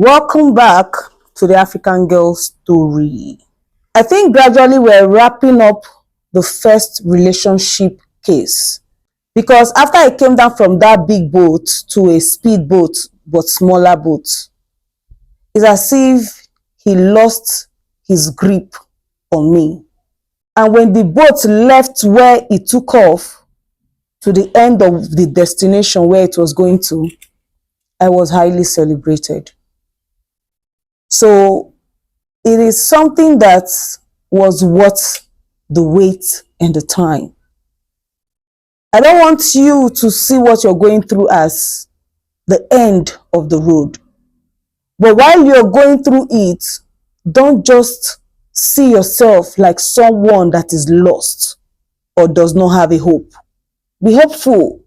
Welcome back to the African Girl story. I think gradually we're wrapping up the first relationship case, because after I came down from that big boat to a speedboat but smaller boat, it's as if he lost his grip on me. And when the boat left where it took off to the end of the destination where it was going to, I was highly celebrated. So it is something that was worth the wait and the time. I don't want you to see what you're going through as the end of the road. But while you're going through it, don't just see yourself like someone that is lost or does not have a hope. Be hopeful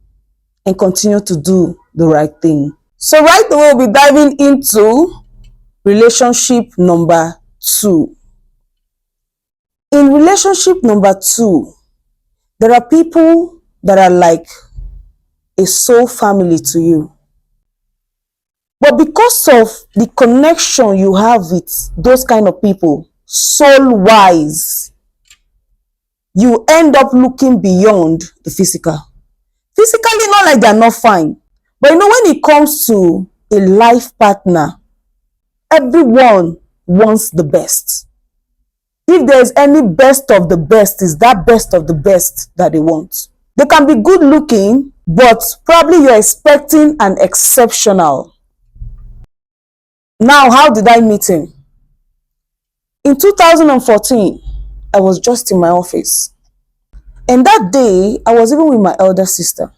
and continue to do the right thing. So right away, we'll be diving into relationship number 2. In relationship number 2, there are people that are like a soul family to you. But because of the connection you have with those kind of people, soul-wise, you end up looking beyond the physical. Physically, not like they're not fine. But you know, when it comes to a life partner, everyone wants the best. If there's any best of the best, is that best of the best that they want. They can be good looking, but probably you're expecting an exceptional. Now, how did I meet him? In 2014, I was just in my office. And that day, I was even with my elder sister.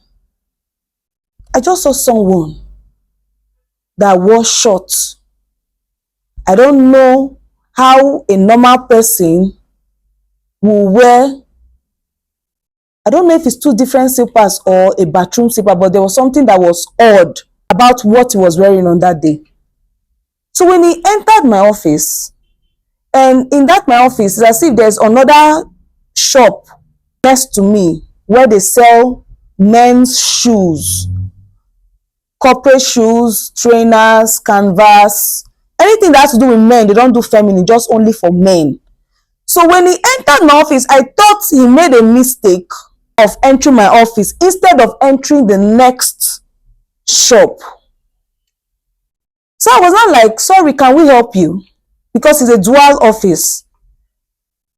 I just saw someone that wore shorts. I don't know how a normal person will wear. I don't know if it's 2 different slippers or a bathroom slipper, but there was something that was odd about what he was wearing on that day. So when he entered my office, and in that my office, it's as if there's another shop next to me where they sell men's shoes, corporate shoes, trainers, canvas, anything that has to do with men. They don't do feminine, just only for men. So when he entered my office, I thought he made a mistake of entering my office instead of entering the next shop. So I was not like, sorry, can we help you? Because it's a dual office.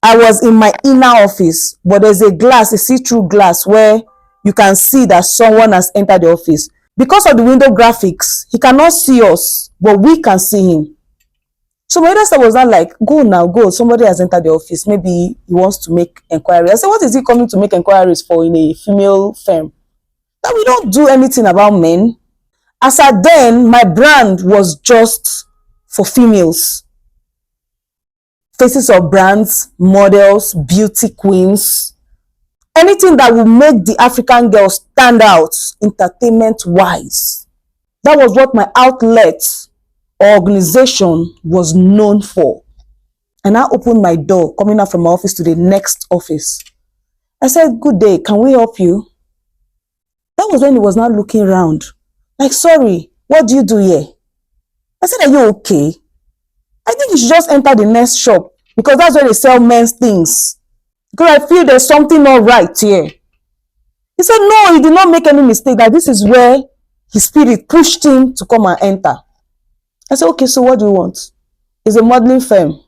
I was in my inner office, but there's a glass, a see-through glass, where you can see that someone has entered the office. Because of the window graphics, he cannot see us, but we can see him. So my elder was not like, go now, go. Somebody has entered the office. Maybe he wants to make inquiries. I said, what is he coming to make inquiries for in a female firm? That we don't do anything about men. As at then, my brand was just for females. Faces of brands, models, beauty queens. Anything that will make the African girl stand out entertainment-wise. That was what my outlet or organization was known for. And I opened my door, coming out from my office to the next office. I said, good day, can we help you? That was when he was not looking around. Like, sorry, what do you do here? I said, are you okay? I think you should just enter the next shop, because that's where they sell men's things. Because I feel there's something not right here. He said, no, he did not make any mistake. That this is where his spirit pushed him to come and enter. I said, okay, so what do you want? It's a modeling firm.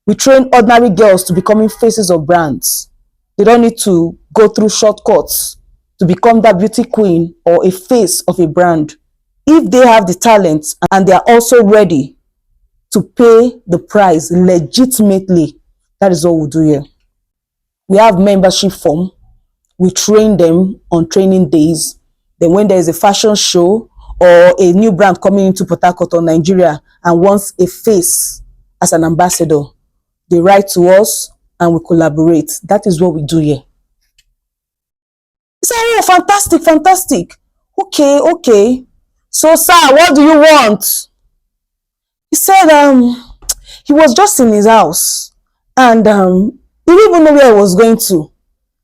We train ordinary girls to becoming faces of brands. They don't need to go through shortcuts to become that beauty queen or a face of a brand. If they have the talent and they are also ready to pay the price legitimately, that is what we do here. We have membership form. We train them on training days. Then when there is a fashion show or a new brand coming into Port Harcourt or Nigeria and wants a face as an ambassador, they write to us and we collaborate. That is what we do here. He said, oh, fantastic, fantastic. Okay. So, sir, what do you want? He said, he was just in his house and he didn't even know where he was going to.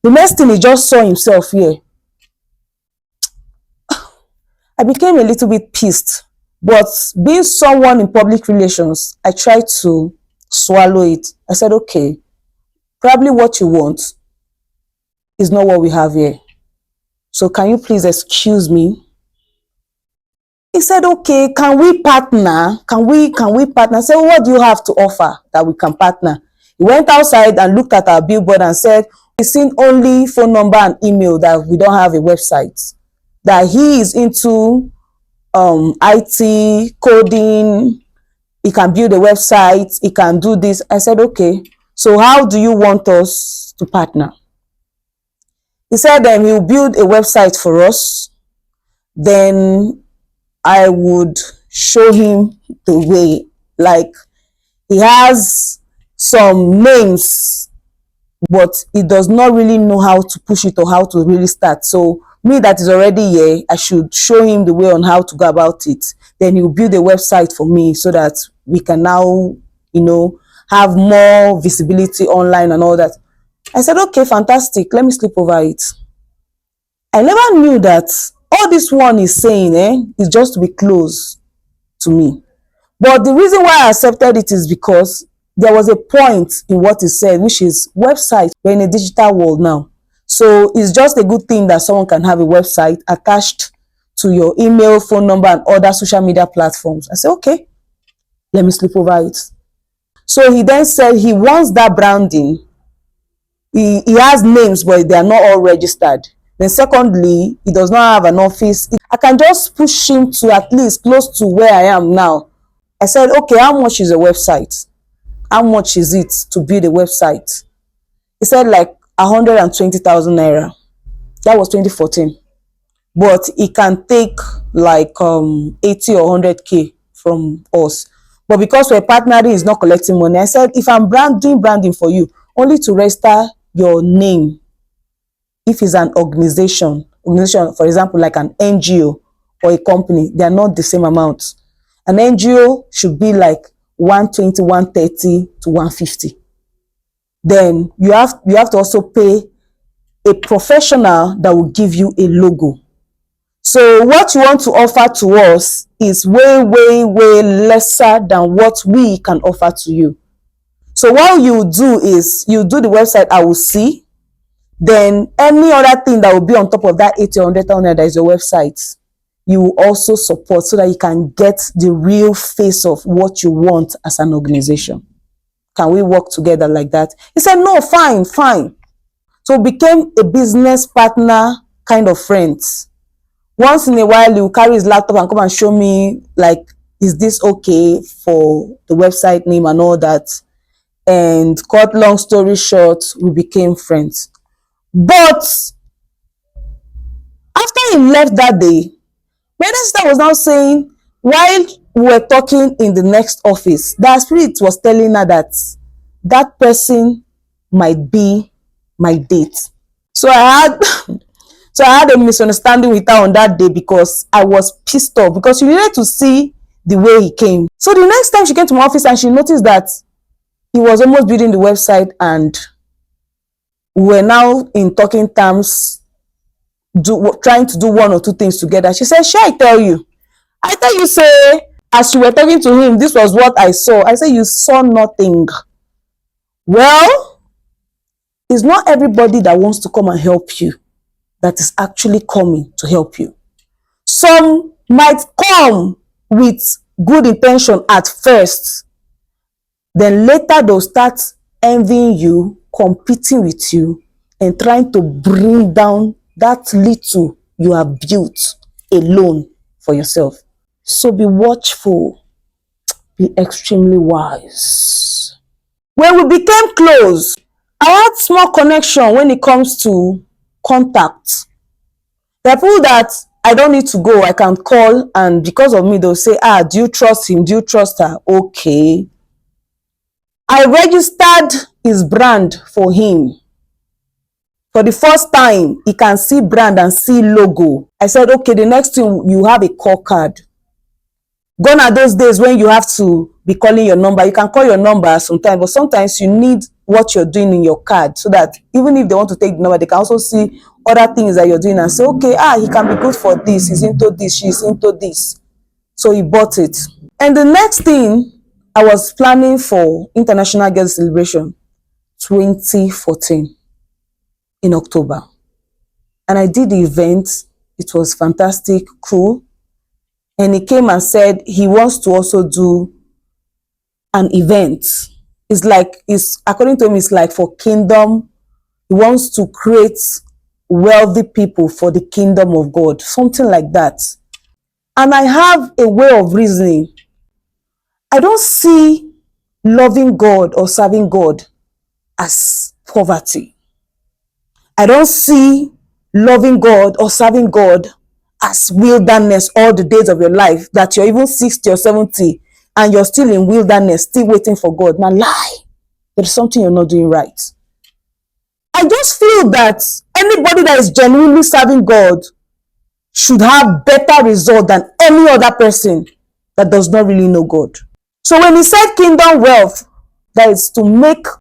The next thing, he just saw himself here. I became a little bit pissed But being someone in public relations, I tried to swallow it. I said, okay, probably what you want is not what we have here. So can you please excuse me? He said, okay, can we partner? Can we partner? I said, what do you have to offer that we can partner? He went outside and looked at our billboard and said, we've seen only phone number and email, that we don't have a website. That he is into IT, coding, he can build a website, he can do this. I said, okay, so how do you want us to partner? He said he'll build a website for us, then I would show him the way. Like, he has some names, but he does not really know how to push it or how to really start. So me that is already here, I should show him the way on how to go about it. Then he'll build a website for me so that we can now, have more visibility online and all that. I said, okay, fantastic. Let me sleep over it. I never knew that all this one is saying is just to be close to me. But the reason why I accepted it is because there was a point in what he said, which is website. We're in a digital world now. So it's just a good thing that someone can have a website attached to your email, phone number, and other social media platforms. I said, okay, let me sleep over it. So he then said he wants that branding. He has names, but they are not all registered. Then secondly, he does not have an office. I can just push him to at least close to where I am now. I said, okay, how much is a website? How much is it to build a website? He said like 120,000 naira. That was 2014. But he can take like 80 or 100K from us. But because we're partnering, he's not collecting money. I said, if I'm doing branding for you, only to register your name. If it's an organization, for example, like an NGO or a company, they are not the same amount. An NGO should be like 120, 130 to 150. Then you have to also pay a professional that will give you a logo. So what you want to offer to us is way, way, way lesser than what we can offer to you. So what you do is you do the website, I will see. Then any other thing that will be on top of that 80 or 100,000 that is your website, you will also support so that you can get the real face of what you want as an organization. Can we work together like that? He said, no, fine. So became a business partner kind of friends. Once in a while, he will carry his laptop and come and show me, like, is this okay for the website name and all that? And cut long story short, we became friends. But after he left that day, my sister was now saying, while we were talking in the next office, that spirit was telling her that that person might be my date. So I had a misunderstanding with her on that day because I was pissed off because she needed to see the way he came. So the next time she came to my office and she noticed that he was almost building the website and we were now in talking terms, trying to do one or two things together. She said, shall I tell you? I tell you, say, as you were talking to him, this was what I saw. I said, you saw nothing. Well, it's not everybody that wants to come and help you that is actually coming to help you. Some might come with good intention at first. Then later they'll start envying you, competing with you, and trying to bring down that little you have built alone for yourself. So be watchful, be extremely wise. When we became close, I had small connection when it comes to contact. There are people that I don't need to go, I can call, and because of me, they'll say, do you trust him? Do you trust her? Okay. I registered his brand for him. For the first time, he can see brand and see logo. I said, okay, the next thing, you have a call card. Gone are those days when you have to be calling your number. You can call your number sometimes, but sometimes you need what you're doing in your card so that even if they want to take the number, they can also see other things that you're doing and say, okay, he can be good for this, he's into this, she's into this. So he bought it. And the next thing, I was planning for International Girls Celebration 2014 in October. And I did the event. It was fantastic, cool. And he came and said he wants to also do an event. It's according to him, it's like for kingdom. He wants to create wealthy people for the kingdom of God, something like that. And I have a way of reasoning. I don't see loving God or serving God as poverty. I don't see loving God or serving God as wilderness all the days of your life, that you're even 60 or 70 and you're still in wilderness, still waiting for God. Now lie. There's something you're not doing right. I just feel that anybody that is genuinely serving God should have better result than any other person that does not really know God. So when he said kingdom wealth, that is to make